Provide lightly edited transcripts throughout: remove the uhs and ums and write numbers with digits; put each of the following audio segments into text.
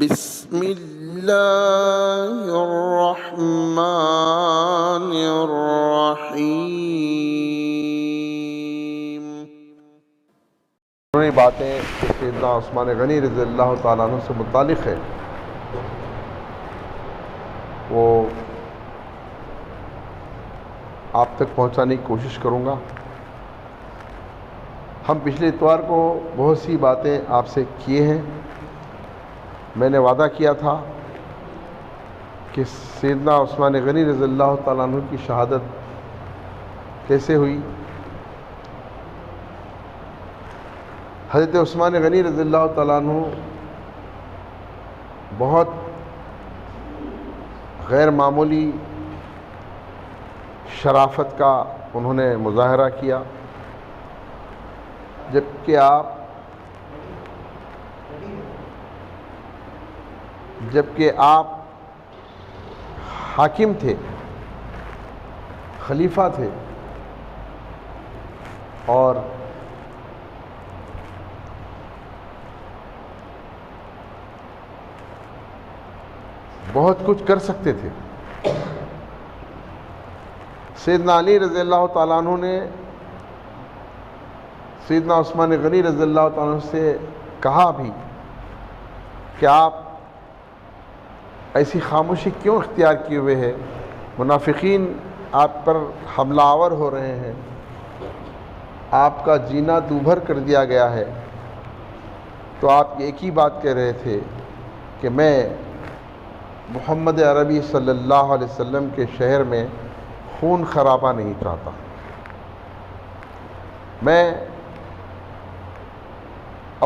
بسم اللہ الرحمن الرحیم۔ باتیں سیدنا عثمان غنی رضی اللہ تعالیٰ عنہ سے متعلق ہے وہ آپ تک پہنچانے کی کوشش کروں گا۔ ہم پچھلے اتوار کو بہت سی باتیں آپ سے کیے ہیں۔ میں نے وعدہ کیا تھا کہ سیدنا عثمان غنی رضی اللہ تعالیٰ عنہ کی شہادت کیسے ہوئی۔ حضرت عثمان غنی رضی اللہ تعالیٰ عنہ بہت غیر معمولی شرافت کا انہوں نے مظاہرہ کیا، جبکہ آپ حاکم تھے، خلیفہ تھے، اور بہت کچھ کر سکتے تھے۔ سیدنا علی رضی اللہ تعالیٰ عنہ نے سیدنا عثمان غنی رضی اللہ تعالیٰ عنہ سے کہا بھی کہ آپ ایسی خاموشی کیوں اختیار کیے ہوئے ہیں؟ منافقین آپ پر حملہ آور ہو رہے ہیں، آپ کا جینا دوبھر کر دیا گیا ہے، تو آپ ایک ہی بات کہہ رہے تھے کہ میں محمد عربی صلی اللہ علیہ وسلم کے شہر میں خون خرابہ نہیں چاہتا، میں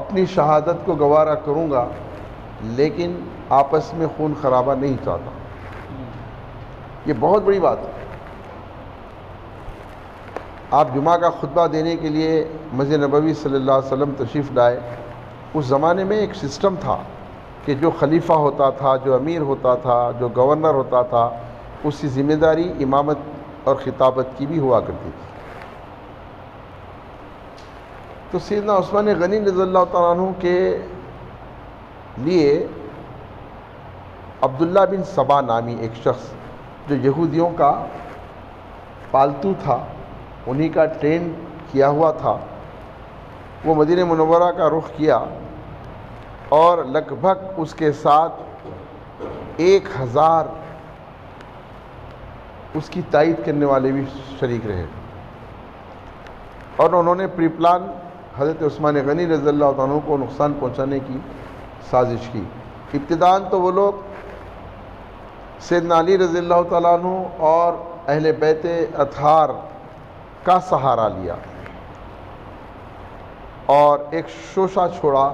اپنی شہادت کو گوارا کروں گا لیکن آپس میں خون خرابہ نہیں چاہتا۔ یہ بہت بڑی بات ہے۔ آپ جمعہ کا خطبہ دینے کے لیے مسجد نبوی صلی اللہ علیہ وسلم تشریف لائے۔ اس زمانے میں ایک سسٹم تھا کہ جو خلیفہ ہوتا تھا، جو امیر ہوتا تھا، جو گورنر ہوتا تھا، اس کی ذمہ داری امامت اور خطابت کی بھی ہوا کرتی تھی۔ تو سیدنا عثمان غنی رضی اللہ تعالیٰ عنہ کے لیے عبداللہ بن سبا نامی ایک شخص جو یہودیوں کا پالتو تھا، انہی کا ٹرین کیا ہوا تھا، وہ مدینہ منورہ کا رخ کیا اور لگ بھگ اس کے ساتھ 1000 اس کی تائید کرنے والے بھی شریک رہے، اور انہوں نے پری پلان حضرت عثمان غنی رضی اللہ عنہ کو نقصان پہنچانے کی سازش کی۔ ابتداءً تو وہ لوگ سیدنا علی رضی اللہ تعالیٰ عنہ اور اہل بیت اطہار کا سہارا لیا اور ایک شوشہ چھوڑا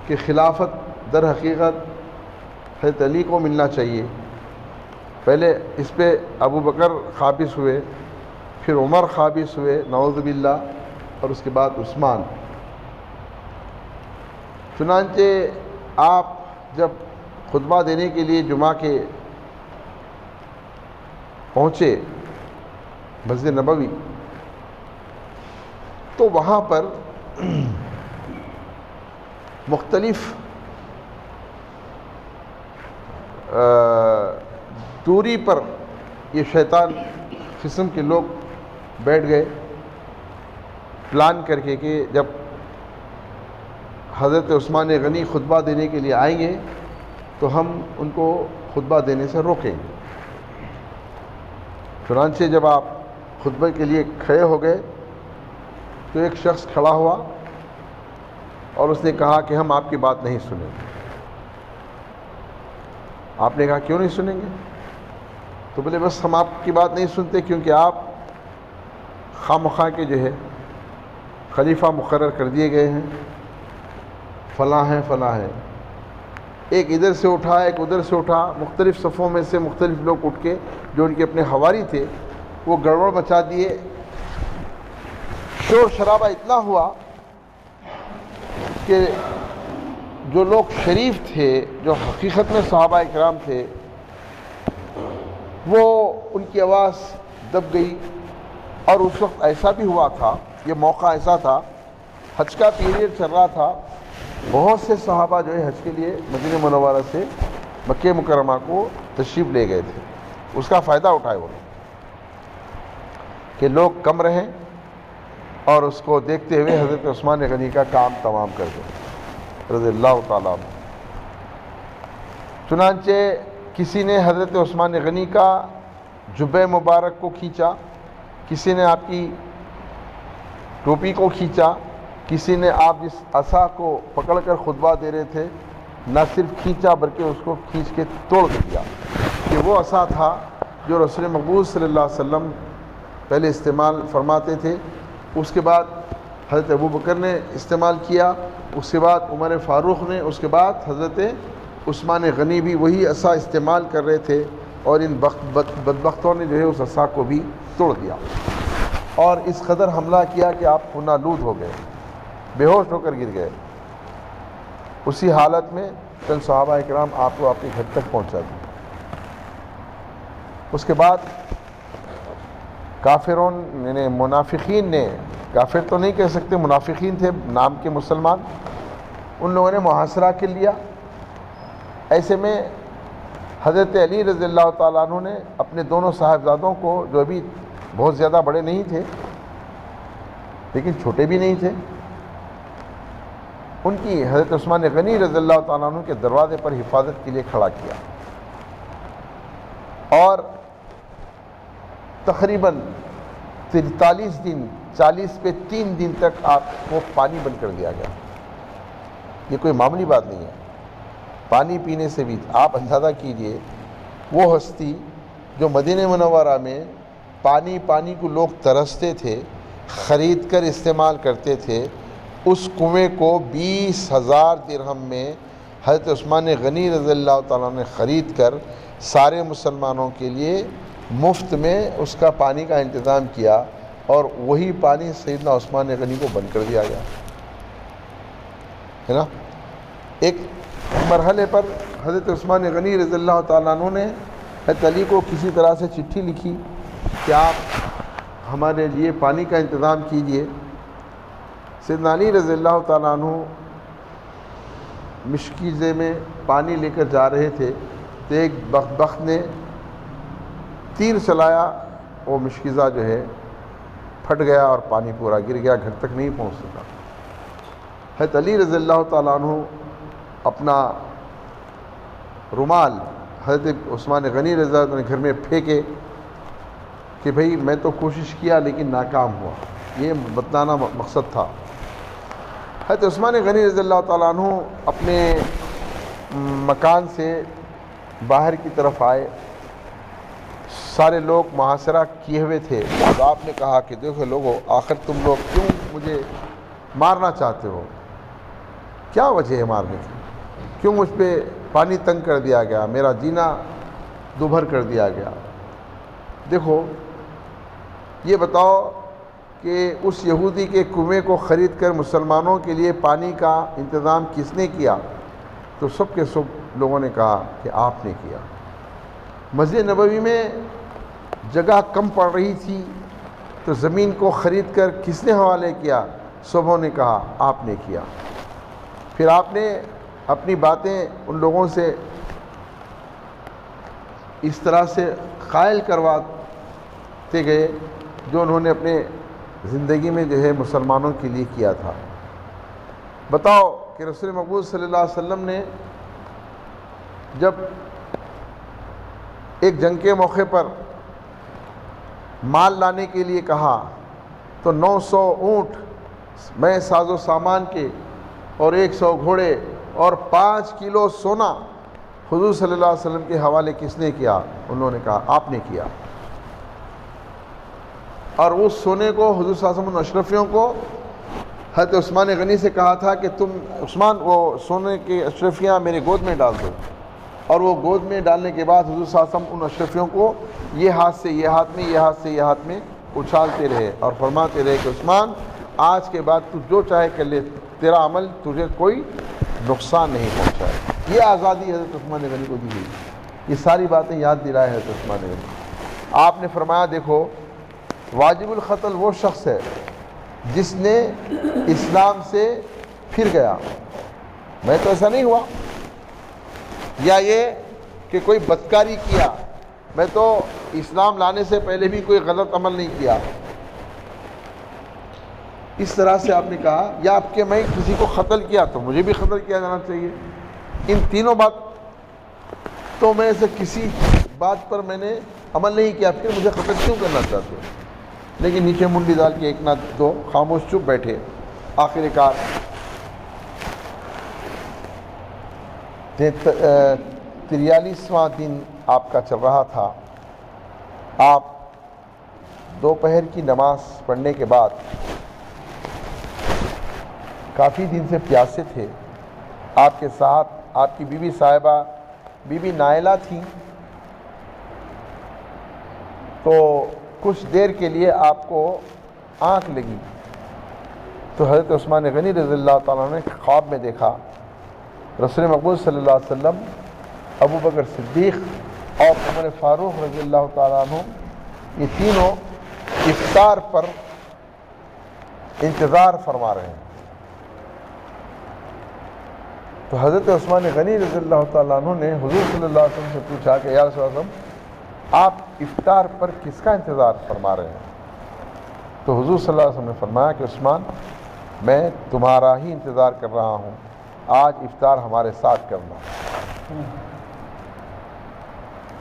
کہ خلافت در حقیقت حضرت علی کو ملنا چاہیے۔ پہلے اس پہ ابو بکر قابض ہوئے، پھر عمر قابض ہوئے نعوذ باللہ، اور اس کے بعد عثمان۔ چنانچہ آپ جب خطبہ دینے کے لیے جمعہ کے پہنچے مسجد نبوی، تو وہاں پر مختلف دوری پر یہ شیطان قسم کے لوگ بیٹھ گئے پلان کر کے کہ جب حضرت عثمان غنی خطبہ دینے کے لیے آئیں گے تو ہم ان کو خطبہ دینے سے روکیں گے۔ چنانچہ جب آپ خطبے کے لیے کھڑے ہو گئے تو ایک شخص کھڑا ہوا اور اس نے کہا کہ ہم آپ کی بات نہیں سنیں گے۔ آپ نے کہا کیوں نہیں سنیں گے؟ تو بولے بس ہم آپ کی بات نہیں سنتے کیونکہ آپ خواہ مخواہ کے جو ہے خلیفہ مقرر کر دیے گئے ہیں، فلاں ہیں فلاں ہیں۔ ایک ادھر سے اٹھا، ایک ادھر سے اٹھا، مختلف صفوں میں سے مختلف لوگ اٹھ کے جو ان کے اپنے حواری تھے وہ گڑبڑ مچا دیے۔ شور شرابہ اتنا ہوا کہ جو لوگ شریف تھے، جو حقیقت میں صحابہ اکرام تھے، وہ ان کی آواز دب گئی۔ اور اس وقت ایسا بھی ہوا تھا، یہ موقع ایسا تھا، حج کا پیریڈ چل رہا تھا، بہت سے صحابہ جو ہے حج کے لیے مدینہ منورہ سے مکہ مکرمہ کو تشریف لے گئے تھے، اس کا فائدہ اٹھائے وہ کہ لوگ کم رہیں، اور اس کو دیکھتے ہوئے حضرت عثمان غنی کا کام تمام کر دیں رضی اللہ تعالیٰ عنہ۔ چنانچہ کسی نے حضرت عثمان غنی کا جبہ مبارک کو کھینچا، کسی نے آپ کی ٹوپی کو کھینچا، کسی نے آپ جس عصا کو پکڑ کر خطبہ دے رہے تھے نہ صرف کھینچا بلکہ اس کو کھینچ کے توڑ دیا، کہ وہ عصا تھا جو رسول مقبوض صلی اللہ علیہ وسلم پہلے استعمال فرماتے تھے، اس کے بعد حضرت ابوبکر نے استعمال کیا، اس کے بعد عمر فاروق نے، اس کے بعد حضرت عثمان غنی بھی وہی عصا استعمال کر رہے تھے، اور ان بدبختوں نے جو ہے اس عصا کو بھی توڑ دیا اور اس قدر حملہ کیا کہ آپ خونالود ہو گئے، بے ہوش ہو کر گر گئے۔ اسی حالت میں چند صحابہ اکرام آپ کو اپنے گھر تک پہنچا دیا۔ اس کے بعد کافروں نے، منافقین نے، کافر تو نہیں کہہ سکتے، منافقین تھے نام کے مسلمان، ان لوگوں نے محاصرہ کر لیا۔ ایسے میں حضرت علی رضی اللہ تعالیٰ عنہ نے اپنے دونوں صاحبزادوں کو، جو ابھی بہت زیادہ بڑے نہیں تھے لیکن چھوٹے بھی نہیں تھے، ان کی حضرت عثمان غنی رضی اللہ تعالیٰ عنہ کے دروازے پر حفاظت کے لیے کھڑا کیا، اور تقریباً 43 دن، 40 پہ 3 دن تک آپ کو پانی بند کر دیا گیا۔ یہ کوئی معمولی بات نہیں ہے، پانی پینے سے بھی آپ اندازہ کیجئے، وہ ہستی جو مدینہ منورہ میں پانی کو لوگ ترستے تھے، خرید کر استعمال کرتے تھے، اس کنویں کو 20,000 درہم میں حضرت عثمان غنی رضی اللہ تعالیٰ نے خرید کر سارے مسلمانوں کے لیے مفت میں اس کا پانی کا انتظام کیا، اور وہی پانی سیدنا عثمان غنی کو بند کر دیا گیا ہے نا۔ ایک مرحلے پر حضرت عثمان غنی رضی اللہ تعالیٰ عنہ نے حضرت علی کو کسی طرح سے چٹھی لکھی کہ آپ ہمارے لیے پانی کا انتظام کیجئے۔ سیدنا علی رضی اللہ تعالیٰ عنہ مشکیزے میں پانی لے کر جا رہے تھے تو ایک بدبخت نے تیر چلایا، وہ مشکیزہ جو ہے پھٹ گیا اور پانی پورا گر گیا، گھر تک نہیں پہنچ سکا۔ حضرت علی رضی اللہ تعالیٰ عنہ اپنا رومال حضرت عثمان غنی رضی اللہ عنہ گھر میں پھینکے کہ بھئی میں تو کوشش کیا لیکن ناکام ہوا، یہ بتانا مقصد تھا۔ حضرت عثمان غنی رضی اللہ تعالیٰ عنہ اپنے مکان سے باہر کی طرف آئے، سارے لوگ محاصرہ کیے ہوئے تھے، تو آپ نے کہا کہ دیکھو لوگو، آخر تم لوگ کیوں مجھے مارنا چاہتے ہو؟ کیا وجہ ہے مارنے کی؟ کیوں مجھ پہ پانی تنگ کر دیا گیا، میرا جینا دوبھر کر دیا گیا؟ دیکھو یہ بتاؤ کہ اس یہودی کے کنویں کو خرید کر مسلمانوں کے لیے پانی کا انتظام کس نے کیا؟ تو سب کے سب لوگوں نے کہا کہ آپ نے کیا۔ مسجد نبوی میں جگہ کم پڑ رہی تھی تو زمین کو خرید کر کس نے حوالے کیا؟ سبوں نے کہا آپ نے کیا۔ پھر آپ نے اپنی باتیں ان لوگوں سے اس طرح سے قائل کرواتے گئے جو انہوں نے اپنے زندگی میں جو ہے مسلمانوں کے لیے کیا تھا۔ بتاؤ کہ رسول مقبوض صلی اللہ علیہ وسلم نے جب ایک جنگ کے موقع پر مال لانے کے لیے کہا تو 900 اونٹ میں ساز و سامان کے اور 100 گھوڑے اور 5 کلو سونا حضور صلی اللہ علیہ وسلم کے حوالے کس نے کیا؟ انہوں نے کہا آپ نے کیا۔ اور اس سونے کو حضور صلی اللہ علیہ وسلم اشرفیوں کو حضرت عثمان غنی سے کہا تھا کہ تم عثمان وہ سونے کے اشرفیاں میرے گود میں ڈال دو، اور وہ گود میں ڈالنے کے بعد حضور صلی اللہ علیہ وسلم ان اشرفیوں کو یہ ہاتھ سے یہ ہاتھ میں، یہ ہاتھ سے یہ ہاتھ میں اچھالتے رہے اور فرماتے رہے کہ عثمان آج کے بعد تو جو چاہے کر لے، تیرا عمل تجھے کوئی نقصان نہیں پہنچائے۔ یہ آزادی حضرت عثمان غنی کو دی گئی۔ یہ ساری باتیں یاد دلائے حضرت عثمان غنی۔ آپ نے فرمایا دیکھو واجب القتل وہ شخص ہے جس نے اسلام سے پھر گیا، میں تو ایسا نہیں ہوا، یا یہ کہ کوئی بدکاری کیا، میں تو اسلام لانے سے پہلے بھی کوئی غلط عمل نہیں کیا، اس طرح سے آپ نے کہا، یا آپ کہ میں کسی کو قتل کیا تو مجھے بھی قتل کیا جانا چاہیے. ان تینوں بات تو میں سے کسی بات پر میں نے عمل نہیں کیا، پھر مجھے قتل کیوں کرنا چاہتے ہو؟ لیکن نیچے منڈی ڈال کے ایک نہ دو خاموش چپ بیٹھے. آخر کار 43واں دن آپ کا چل رہا تھا. آپ دوپہر کی نماز پڑھنے کے بعد کافی دن سے پیاسے تھے. آپ کے ساتھ آپ کی بیوی صاحبہ بی بی نائلہ تھی، تو کچھ دیر کے لیے آپ کو آنکھ لگی تو حضرت عثمان غنی رضی اللہ تعالیٰ نے خواب میں دیکھا رسول مقبول صلی اللہ علیہ وسلم، ابو بکر صدیق اور عمر فاروق رضی اللہ تعالیٰ عنہ، یہ تینوں افطار پر انتظار فرما رہے ہیں. تو حضرت عثمان غنی رضی اللہ تعالیٰ عنہ نے حضور صلی اللہ علیہ وسلم سے پوچھا کہ یا رسول اللہ علیہ وسلم، آپ افطار پر کس کا انتظار فرما رہے ہیں؟ تو حضور صلی اللہ علیہ وسلم نے فرمایا کہ عثمان، میں تمہارا ہی انتظار کر رہا ہوں، آج افطار ہمارے ساتھ کرنا.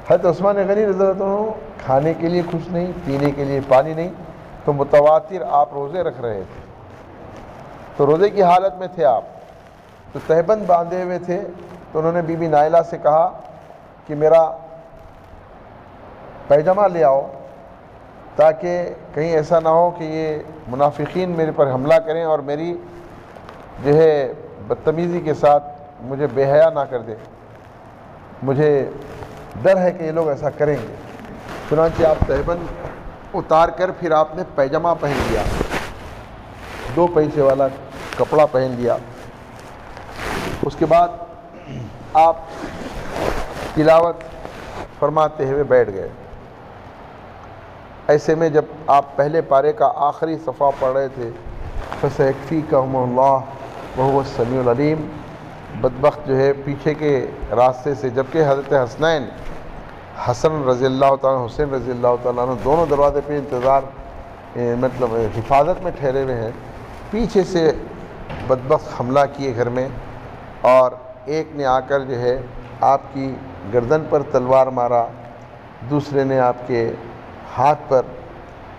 حضرت عثمان غنی رضی اللہ عنہ کھانے کے لیے کچھ نہیں، پینے کے لیے پانی نہیں، تو متواتر آپ روزے رکھ رہے تھے. تو روزے کی حالت میں تھے آپ، تو تہبند باندھے ہوئے تھے. تو انہوں نے بی بی نائلہ سے کہا کہ میرا پیجامہ لے آؤ، تاکہ کہیں ایسا نہ ہو کہ یہ منافقین میرے پر حملہ کریں اور میری جو ہے بدتمیزی کے ساتھ مجھے بے حیا نہ کر دے، مجھے ڈر ہے کہ یہ لوگ ایسا کریں گے. چنانچہ آپ تہبند اتار کر پھر آپ نے پیجامہ پہن لیا، 2 پیسے والا کپڑا پہن لیا. اس کے بعد آپ تلاوت فرماتے ہوئے بیٹھ گئے. ایسے میں جب آپ پہلے پارے کا آخری صفحہ پڑھ رہے تھے، فَسَيَكْفِيكَهُمُ اللَّهُ وَهُوَ السَّمِيعُ الْعَلِيمُ، بدبخت جو ہے پیچھے کے راستے سے، جبکہ حضرت حسنین، حسن رضی اللہ تعالیٰ حسین رضی اللہ تعالیٰ عنہ دونوں دروازے پہ انتظار مطلب حفاظت میں ٹھہرے ہوئے ہیں، پیچھے سے بدبخت حملہ کیے گھر میں، اور ایک نے آ کر جو ہے آپ کی گردن پر تلوار مارا، دوسرے نے آپ کے ہاتھ پر.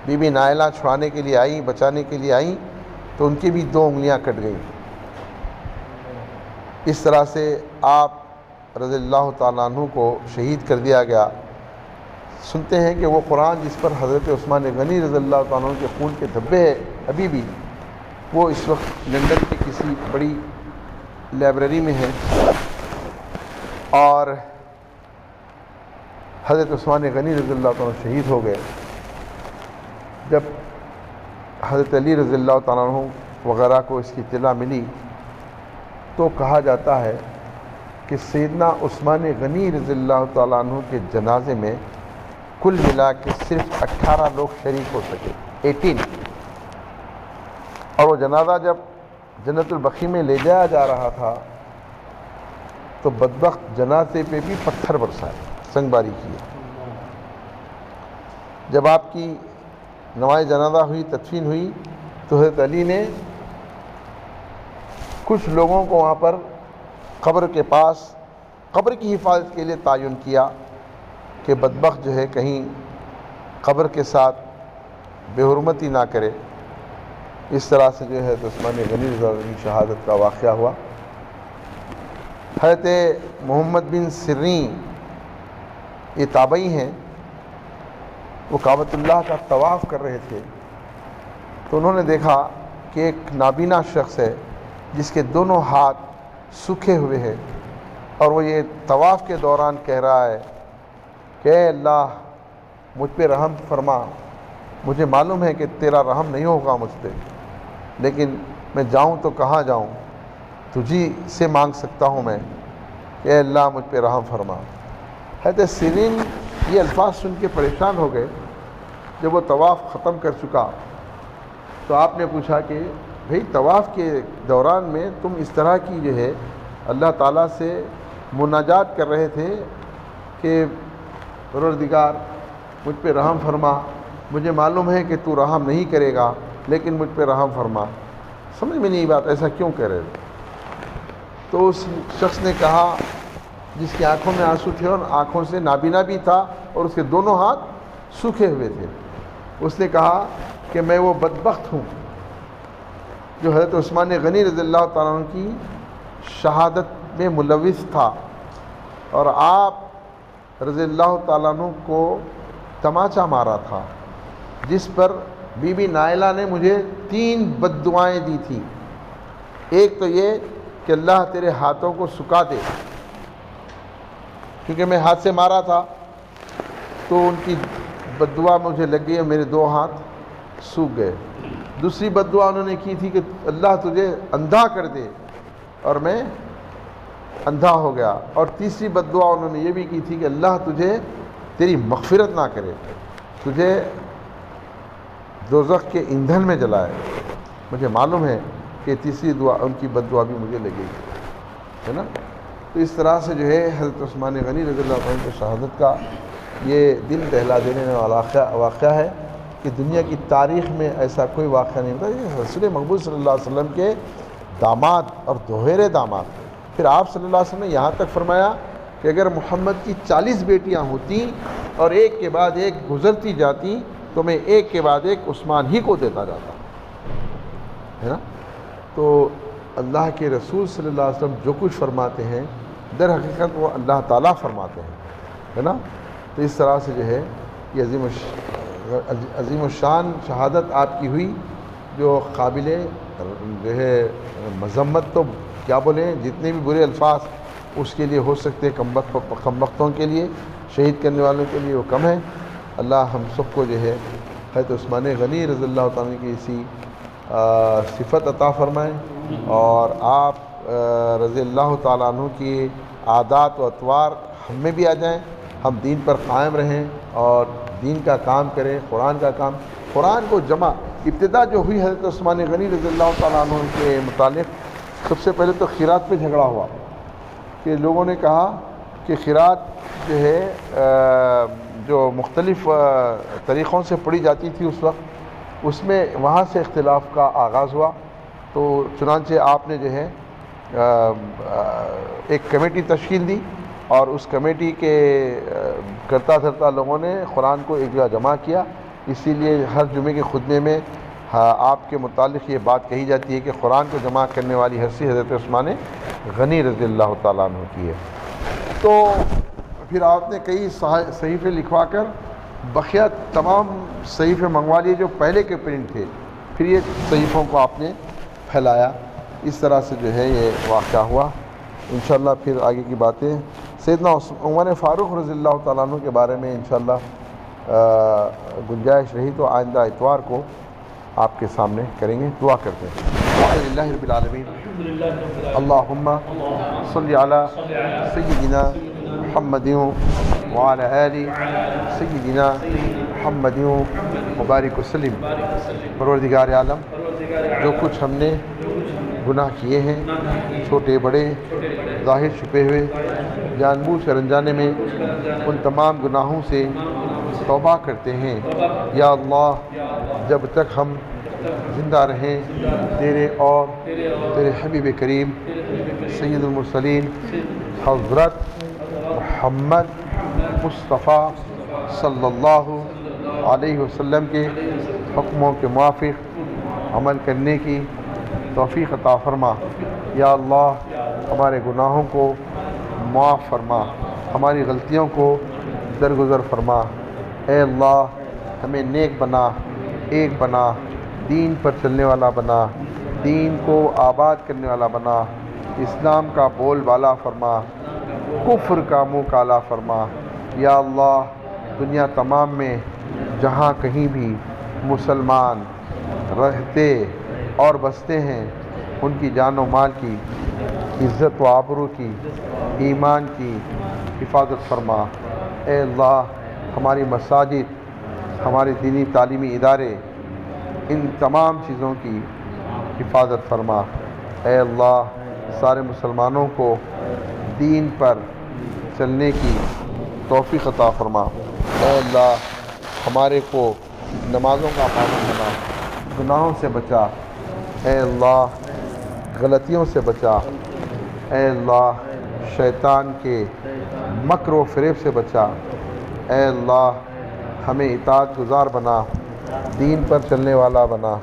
بی بی نائلہ چھڑانے کے لیے آئیں، بچانے کے لیے آئیں، تو ان کی بھی 2 انگلیاں کٹ گئیں. اس طرح سے آپ رضی اللہ تعالیٰ عنہ کو شہید کر دیا گیا. سنتے ہیں کہ وہ قرآن جس پر حضرت عثمان غنی رضی اللہ تعالیٰ عنہ کے خون کے دھبے ہے ابھی بھی، وہ اس وقت لندن کی کسی بڑی لائبریری میں ہے. اور حضرت عثمان غنی رضی اللہ تعالیٰ عنہ شہید ہو گئے. جب حضرت علی رضی اللہ تعالیٰ عنہ وغیرہ کو اس کی اطلاع ملی تو کہا جاتا ہے کہ سیدنا عثمان غنی رضی اللہ تعالیٰ عنہ کے جنازے میں کل ملا کے صرف 18 لوگ شریک ہو سکے، 18. اور وہ جنازہ جب جنت البقیع میں لے جایا جا رہا تھا تو بدبخت جنازے پہ بھی پتھر برسائے، سنگ باری کیے. جب آپ کی نماز جنازہ ہوئی، تدفین ہوئی، تو حضرت علی نے کچھ لوگوں کو وہاں پر قبر کے پاس قبر کی حفاظت کے لیے تعین کیا کہ بدبخت جو ہے کہیں قبر کے ساتھ بے حرمتی نہ کرے. اس طرح سے جو ہے عثمان غنی رضی اللہ عنہ کی شہادت کا واقعہ ہوا. حضرت محمد بن سرین، یہ تابعی ہیں، وہ کعبۃ اللہ کا طواف کر رہے تھے، تو انہوں نے دیکھا کہ ایک نابینا شخص ہے جس کے دونوں ہاتھ سوکھے ہوئے ہیں، اور وہ یہ طواف کے دوران کہہ رہا ہے کہ اے اللہ مجھ پہ رحم فرما، مجھے معلوم ہے کہ تیرا رحم نہیں ہوگا مجھ پہ، لیکن میں جاؤں تو کہاں جاؤں، تجھی سے مانگ سکتا ہوں میں کہ اے اللہ مجھ پہ رحم فرما. حضرت سیرین یہ الفاظ سن کے پریشان ہو گئے. جب وہ طواف ختم کر چکا تو آپ نے پوچھا کہ بھئی طواف کے دوران میں تم اس طرح کی جو ہے اللہ تعالیٰ سے مناجات کر رہے تھے کہ پروردگار مجھ پہ رحم فرما، مجھے معلوم ہے کہ تو رحم نہیں کرے گا لیکن مجھ پہ رحم فرما۔ سمجھ میں نہیں بات، ایسا کیوں کہہ رہے تھے؟ تو اس شخص نے کہا، جس کی آنکھوں میں آنسو تھے اور آنکھوں سے نابینا بھی تھا اور اس کے دونوں ہاتھ سوکھے ہوئے تھے، اس نے کہا کہ میں وہ بدبخت ہوں جو حضرت عثمان غنی رضی اللہ تعالیٰ عنہ کی شہادت میں ملوث تھا، اور آپ رضی اللہ تعالیٰ عنہ کو تماچا مارا تھا، جس پر بی بی نائلہ نے مجھے 3 بد دعائیں دی تھیں۔ ایک تو یہ کہ اللہ تیرے ہاتھوں کو سکھا دے، کیونکہ میں ہاتھ سے مارا تھا تو ان کی بد دعا مجھے لگ گئی اور میرے 2 ہاتھ سوکھ گئے۔ دوسری بد دعا انہوں نے کی تھی کہ اللہ تجھے اندھا کر دے، اور میں اندھا ہو گیا۔ اور تیسری بد دعا انہوں نے یہ بھی کی تھی کہ اللہ تجھے تیری مغفرت نہ کرے، تجھے دوزخ کے ایندھن میں جلائے۔ مجھے معلوم ہے کہ تیسری دعا ان کی بد دعا بھی مجھے لگے گی، ہے نا۔ تو اس طرح سے جو ہے حضرت عثمان غنی رضی اللہ عنہ کی شہادت کا یہ دل دہلا دینے والا واقعہ ہے کہ دنیا کی تاریخ میں ایسا کوئی واقعہ نہیں ہوتا۔ یہ رسول مقبول صلی اللہ علیہ وسلم کے داماد اور دوہرے داماد، پھر آپ صلی اللہ علیہ وسلم نے یہاں تک فرمایا کہ اگر محمد کی 40 بیٹیاں ہوتیں اور ایک کے بعد ایک گزرتی جاتی تو میں ایک کے بعد ایک عثمان ہی کو دیتا جاتا، ہے نا۔ تو اللہ کے رسول صلی اللہ علیہ وسلم جو کچھ فرماتے ہیں در حقیقت وہ اللہ تعالیٰ فرماتے ہیں، ہے نا۔ تو اس طرح سے جو ہے یہ عظیم الشان شہادت آپ کی ہوئی، جو قابل جو ہے مذمت تو کیا بولیں، جتنے بھی برے الفاظ اس کے لیے ہو سکتے کم بختوں کے لیے، شہید کرنے والوں کے لیے وہ کم ہے۔ اللہ ہم سب کو جو ہے حضرت عثمان غنی رضی اللہ تعالیٰ کی اسی صفت عطا فرمائیں، اور آپ رضی اللہ تعالیٰ عنہ کی عادات و اطوار ہم میں بھی آ جائیں، ہم دین پر قائم رہیں اور دین کا کام کریں، قرآن کا کام۔ قرآن کو جمع ابتدا جو ہوئی حضرت عثمان غنی رضی اللہ تعالیٰ عنہ کے متعلق، سب سے پہلے تو خیرات پہ جھگڑا ہوا کہ لوگوں نے کہا کہ خیرات جو ہے جو مختلف طریقوں سے پڑھی جاتی تھی اس وقت، اس میں وہاں سے اختلاف کا آغاز ہوا۔ تو چنانچہ آپ نے جو ہے ایک کمیٹی تشکیل دی، اور اس کمیٹی کے کرتا دھرتا لوگوں نے قرآن کو ایک جگہ جمع کیا۔ اسی لیے ہر جمعے کے خطبے میں آپ کے متعلق یہ بات کہی جاتی ہے کہ قرآن کو جمع کرنے والی حیثیت حضرت عثمان غنی رضی اللہ تعالیٰ عنہ کی ہے۔ تو پھر آپ نے کئی صحیفے لکھوا کر بقیہ تمام صحیفے منگوا لیے جو پہلے کے پرنٹ تھے، پھر یہ صحیفوں کو آپ نے پھیلایا۔ اس طرح سے جو ہے یہ واقعہ ہوا۔ انشاءاللہ پھر آگے کی باتیں سیدنا عمر فاروق رضی اللہ تعالیٰ عنہ کے بارے میں انشاءاللہ گنجائش رہی تو آئندہ اتوار کو آپ کے سامنے کریں گے۔ دعا کرتے ہیں۔ الحمدللہ رب العالمین، اللہم صلی علی سیدنا محمد وعلی آل سیدنا محمد مبارک وسلم۔ پروردگار عالم، جو کچھ ہم نے گناہ کیے ہیں، چھوٹے بڑے، ظاہر چھپے ہوئے، جان بوجھ کر انجانے میں، ان تمام گناہوں سے توبہ کرتے ہیں۔ یا اللہ، جب تک ہم زندہ رہیں، تیرے اور تیرے حبیب کریم سید المرسلین حضرت محمد مصطفیٰ صلی اللہ علیہ وسلم کے حکموں کے موافق عمل کرنے کی توفیق عطا فرما۔ یا اللہ، ہمارے گناہوں کو معاف فرما، ہماری غلطیوں کو درگزر فرما۔ اے اللہ، ہمیں نیک بنا، ایک بنا، دین پر چلنے والا بنا، دین کو آباد کرنے والا بنا، اسلام کا بول بالا فرما، کفر کا منہ کالا فرما۔ یا اللہ، دنیا تمام میں جہاں کہیں بھی مسلمان رہتے اور بستے ہیں، ان کی جان و مال کی، عزت و آبرو کی، ایمان کی حفاظت فرما۔ اے اللہ، ہماری مساجد، ہمارے دینی تعلیمی ادارے، ان تمام چیزوں کی حفاظت فرما۔ اے اللہ، سارے مسلمانوں کو دین پر چلنے کی توفیق عطا فرما۔ اے اللہ ہمارے کو نمازوں کا پابند بنا، گناہوں سے بچا، اے اللہ غلطیوں سے بچا، اے اللہ شیطان کے مکر و فریب سے بچا، اے اللہ ہمیں اطاعت گزار بنا، دین پر چلنے والا بنا،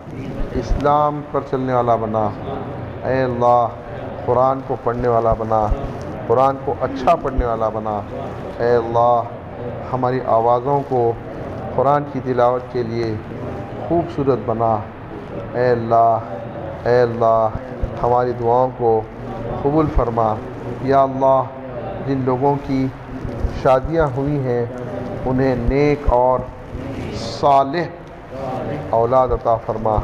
اسلام پر چلنے والا بنا، اے اللہ قرآن کو پڑھنے والا بنا، قرآن کو اچھا پڑھنے والا بنا، اے اللہ ہماری آوازوں کو قرآن کی تلاوت کے لیے خوبصورت بنا، اے اللہ ہماری دعاؤں کو قبول فرما۔ یا اللہ جن لوگوں کی شادیاں ہوئی ہیں انہیں نیک اور صالح اولاد عطا فرما،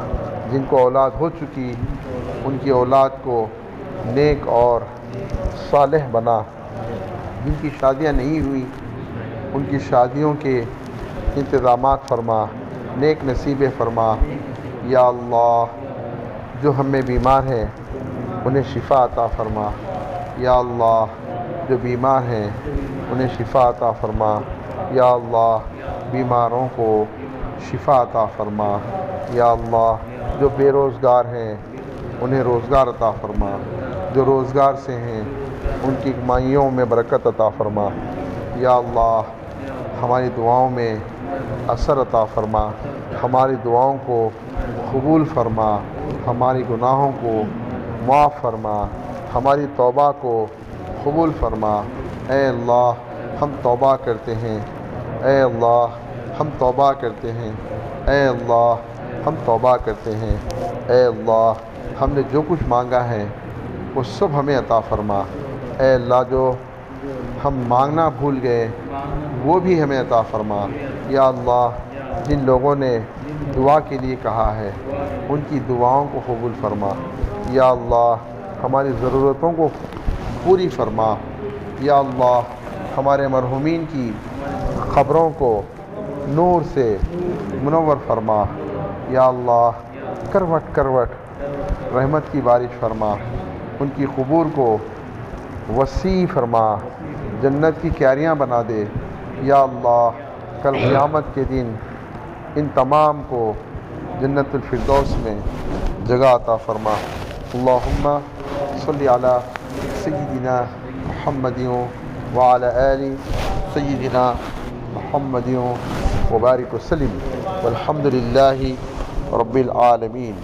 جن کو اولاد ہو چکی ان کی اولاد کو نیک اور صالح بنا، جن کی شادیاں نہیں ہوئی ان کی شادیوں کے انتظامات فرما، نیک نصیبیں فرما۔ یا اللہ جو ہم میں بیمار ہیں انہیں شفا عطا فرما، یا اللہ جو بیمار ہیں انہیں شفا عطا فرما، یا اللہ بیماروں کو شفا عطا فرما، یا اللہ جو بے روزگار ہیں انہیں روزگار عطا فرما، جو روزگار سے ہیں ان کی کمائیوں میں برکت عطا فرما، یا اللہ ہماری دعاؤں میں اثر عطا فرما، ہماری دعاؤں کو قبول فرما، ہماری گناہوں کو معاف فرما، ہماری توبہ کو قبول فرما۔ اے اللہ ہم توبہ کرتے ہیں، اے اللہ ہم توبہ کرتے ہیں، اے اللہ ہم توبہ کرتے ہیں، اے اللہ ہم نے جو کچھ مانگا ہے وہ سب ہمیں عطا فرما، اے اللہ جو ہم مانگنا بھول گئے وہ بھی ہمیں عطا فرما۔ یا اللہ جن لوگوں نے دعا کے لیے کہا ہے ان کی دعاؤں کو قبول فرما، یا اللہ ہماری ضرورتوں کو پوری فرما، یا اللہ ہمارے مرحومین کی قبروں کو نور سے منور فرما، یا اللہ کروٹ کروٹ رحمت کی بارش فرما، ان کی قبور کو وسیع فرما، جنت کی کیاریاں بنا دے، یا اللہ کل قیامت کے دن ان تمام کو جنت الفردوس میں جگہ عطا فرما۔ اللہم صلی علی سیدنا محمد وعلی آل سیدنا محمد وبارک وسلم والحمد للہ رب العالمین۔